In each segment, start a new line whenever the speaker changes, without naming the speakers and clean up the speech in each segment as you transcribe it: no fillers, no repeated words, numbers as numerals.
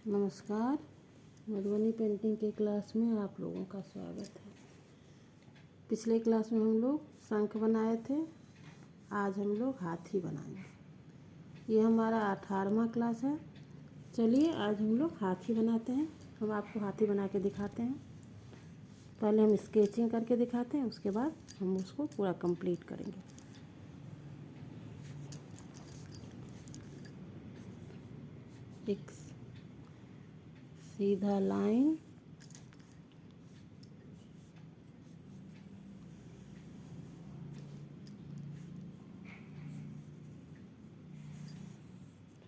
नमस्कार। मधुबनी पेंटिंग के क्लास में आप लोगों का स्वागत है। पिछले क्लास में हम लोग शंख बनाए थे, आज हम लोग हाथी बनाएंगे। ये हमारा 18वां क्लास है। चलिए आज हम लोग हाथी बनाते हैं। हम आपको हाथी बना के दिखाते हैं। पहले हम स्केचिंग करके दिखाते हैं, उसके बाद हम उसको पूरा कंप्लीट करेंगे। एक सीधा लाइन,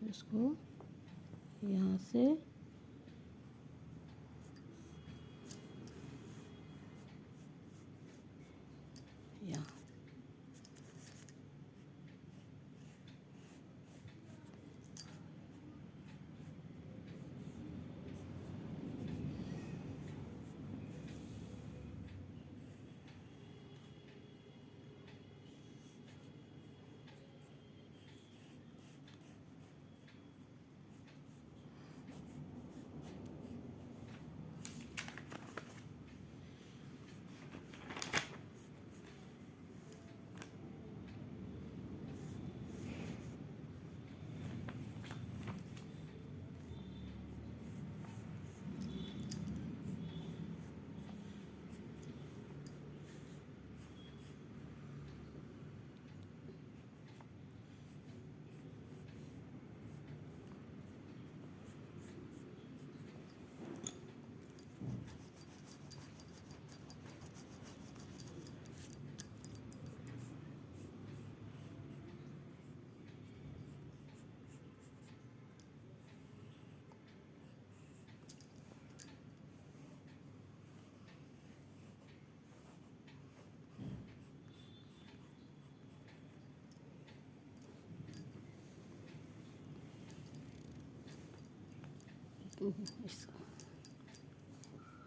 इसको यहाँ से यहाँ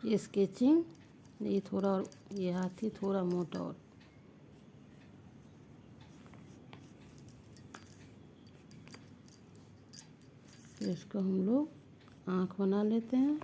ये स्केचिंग, ये थोड़ा और, ये हाथी थोड़ा मोटा और फिर इसको हम लोग आँख बना लेते हैं।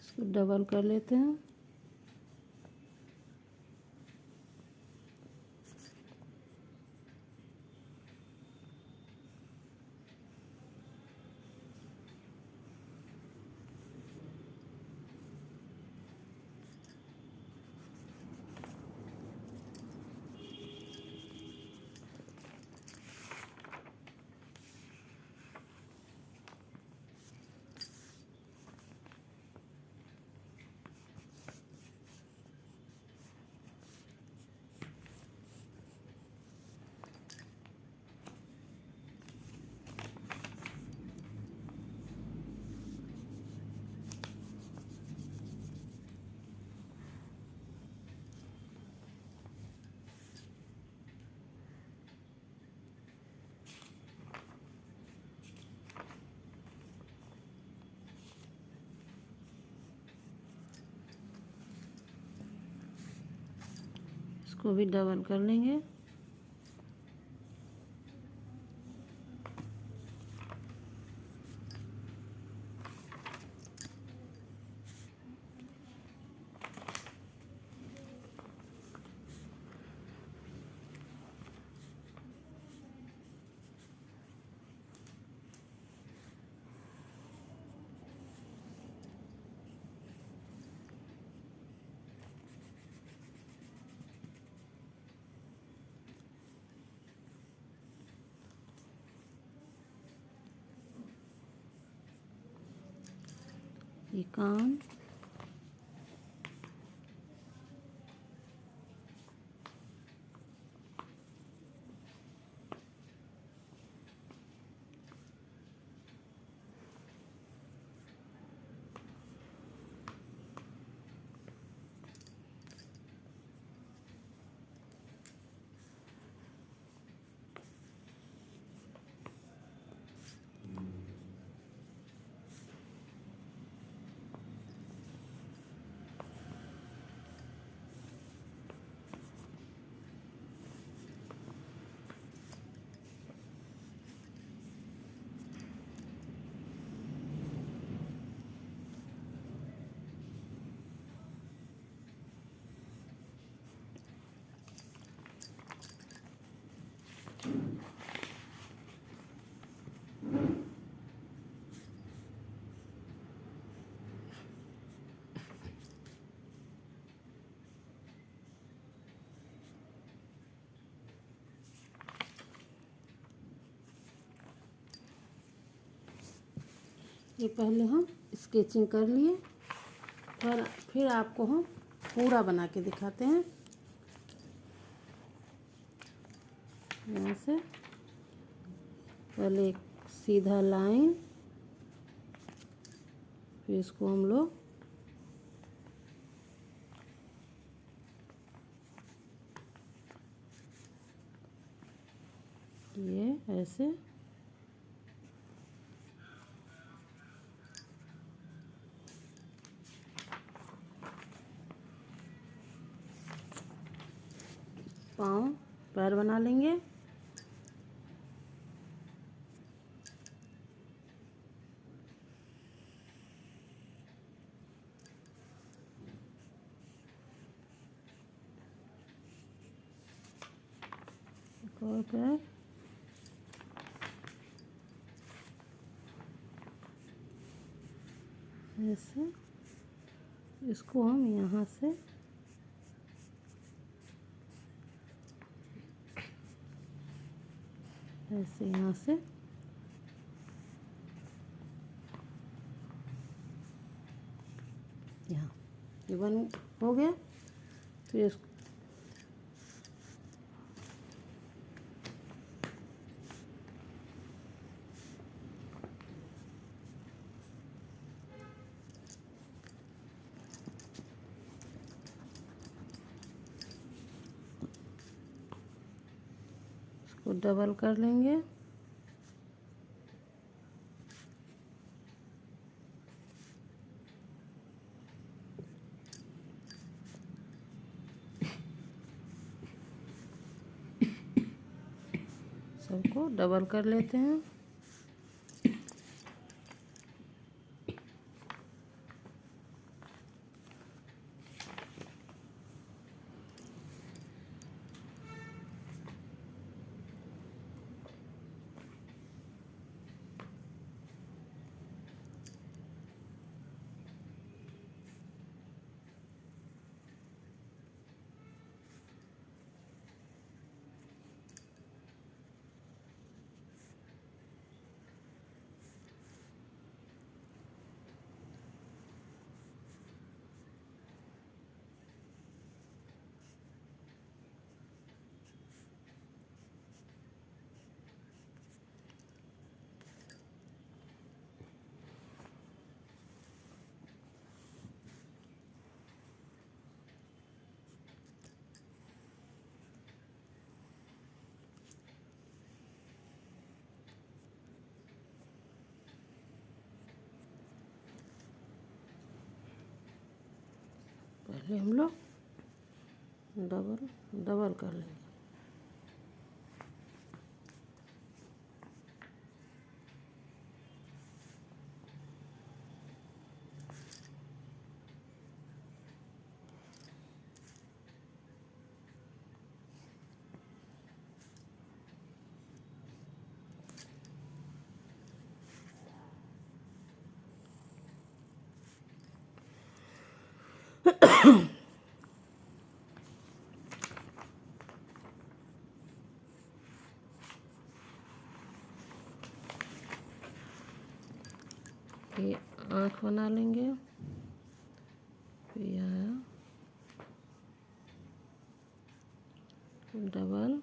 इसको डबल कर लेते हैं। इसको भी डबल कर लेंगे। ये कान, ये पहले हम स्केचिंग कर लिए, फिर आपको हम पूरा बना के दिखाते हैं। यहाँ से पहले एक सीधा लाइन, फिर इसको हम लोग ये ऐसे पैर बना लेंगे। एक और पैर, ऐसे इसको हम यहाँ से ऐसे यहाँ से यहाँ ये बन हो गया। फिर इसको डबल कर लेंगे। सबको डबल कर लेते हैं। पहले हम लोग डबल कर लेंगे। ये आँख बना लेंगे। फिर यहाँ डबल,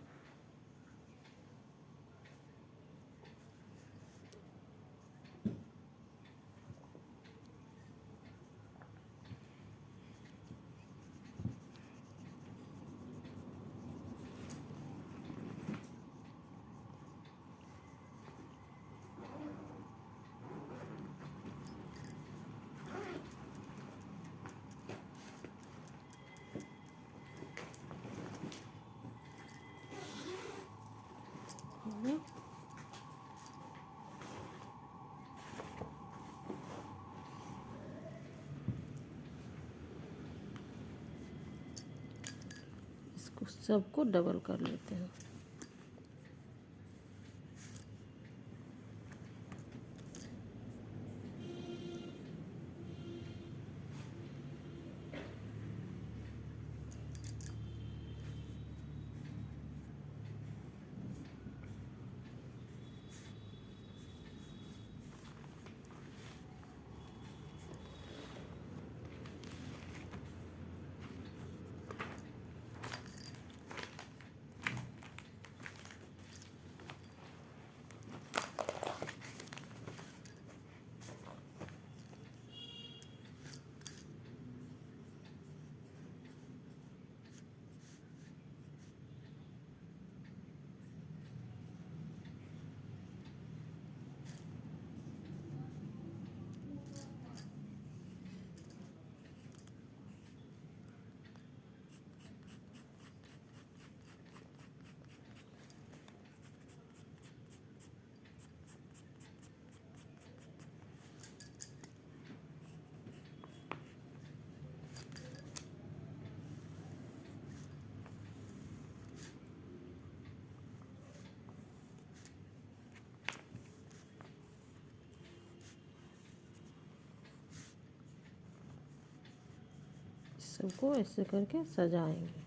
इसको सबको डबल कर लेते हैं। सबको ऐसे करके सजाएंगे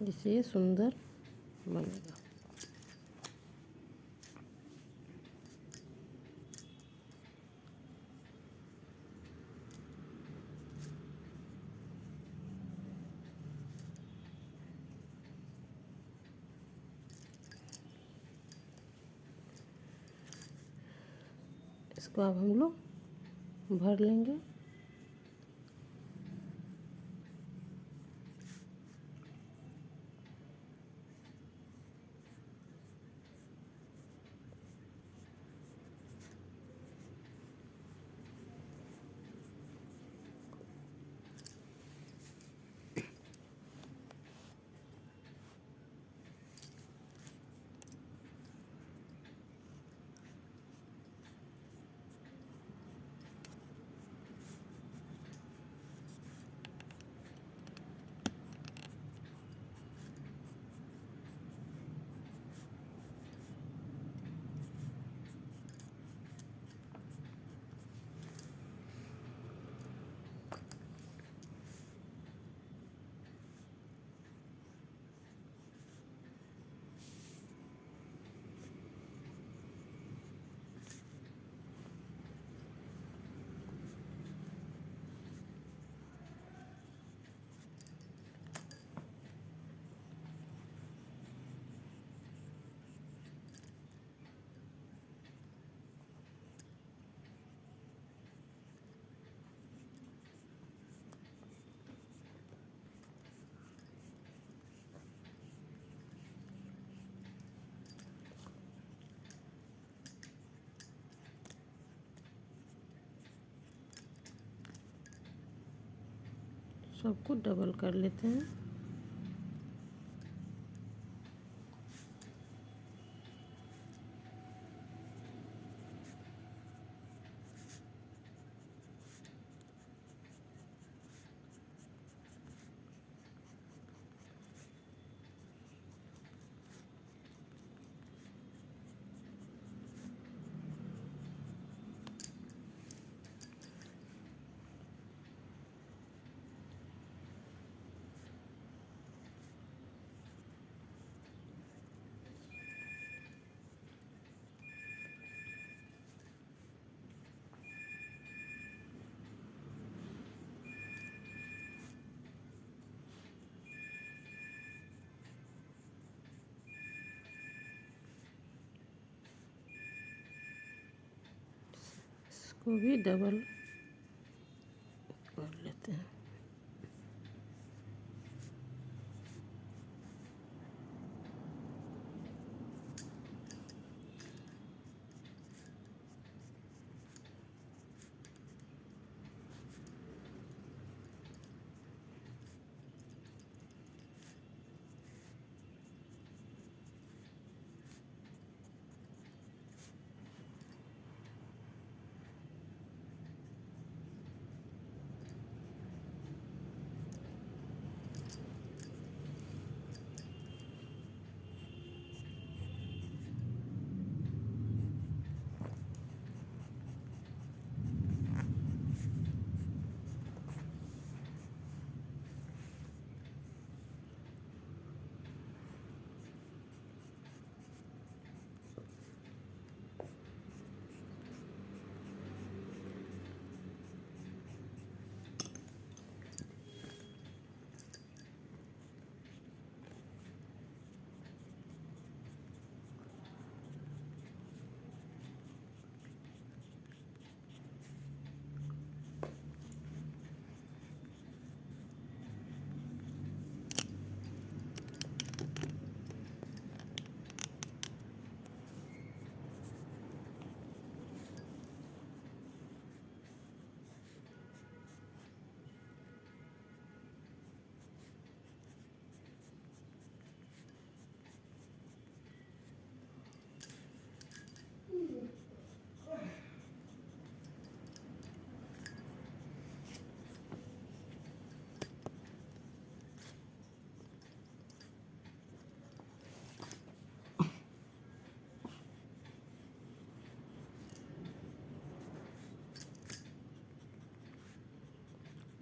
जिससे ये सुंदर बनेगा। इसको अब हम लोग भर लेंगे। सबको डबल कर लेते हैं। को भी डबल कर लेते हैं।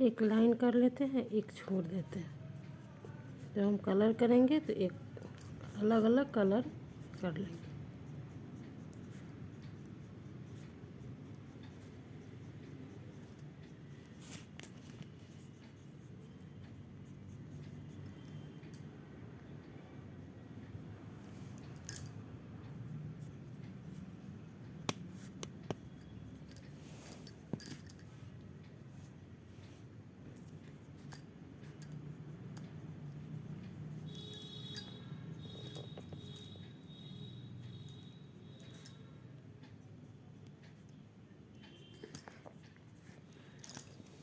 एक लाइन कर लेते हैं, एक छोड़ देते हैं। जब हम कलर करेंगे तो एक अलग अलग कलर कर लेंगे।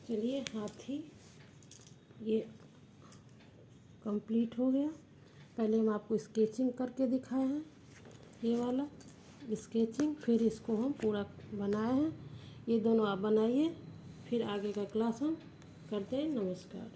चलिए, हाथी ये कंप्लीट हो गया। पहले हम आपको स्केचिंग करके दिखाए हैं, ये वाला स्केचिंग, फिर इसको हम पूरा बनाए हैं। ये दोनों आप बनाइए, फिर आगे का क्लास हम करते हैं। नमस्कार।